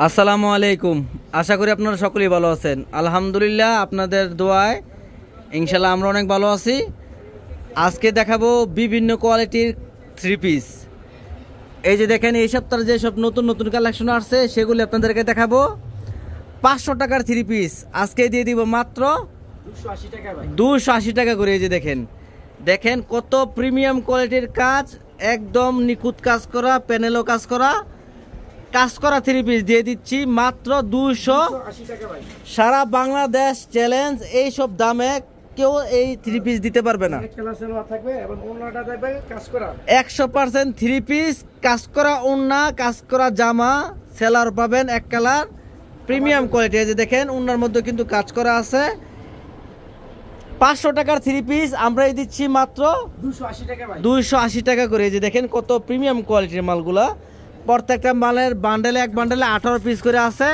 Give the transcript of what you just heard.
আসসালামু আলাইকুম। আশা করি আপনারা সকলেই ভালো আছেন। আলহামদুলিল্লাহ, আপনাদের দোয়ায় ইনশাল্লাহ আমরা অনেক ভালো আছি। আজকে দেখাবো বিভিন্ন কোয়ালিটির থ্রি পিস। এই যে দেখেন, এই সপ্তাহে যেসব নতুন নতুন কালেকশন আসছে সেগুলি আপনাদেরকে দেখাবো। 500 টাকার থ্রি পিস আজকে দিয়ে দিব মাত্র 280 টাকা করে। এই যে দেখেন দেখেন কত প্রিমিয়াম কোয়ালিটির কাজ, একদম নিখুঁত কাজ করা, প্যানেলও কাজ করা থ্রি পিস দিয়ে দিচ্ছি মাত্র 280 টাকা। সারা বাংলাদেশ চ্যালেঞ্জ, এই সব দামে কেউ এই থ্রি পিস দিতে পারবে না। 100% থ্রি পিস কাজ করা ওড়না, কাজ করা জামা, সেলার পাবেন এক কালার, প্রিমিয়াম কোয়ালিটি। এই যে দেখেন ওড়নার মধ্যে কিন্তু কাজ করা আছে। 500 টাকার থ্রি পিস আমরা দিচ্ছি মাত্র 280 টাকা করে। এই যে দেখেন কত প্রিমিয়াম কোয়ালিটির মালগুলা। প্রত্যেকটা মালের বান্ডেলে এক বান্ডেলে 18 পিস করে আছে।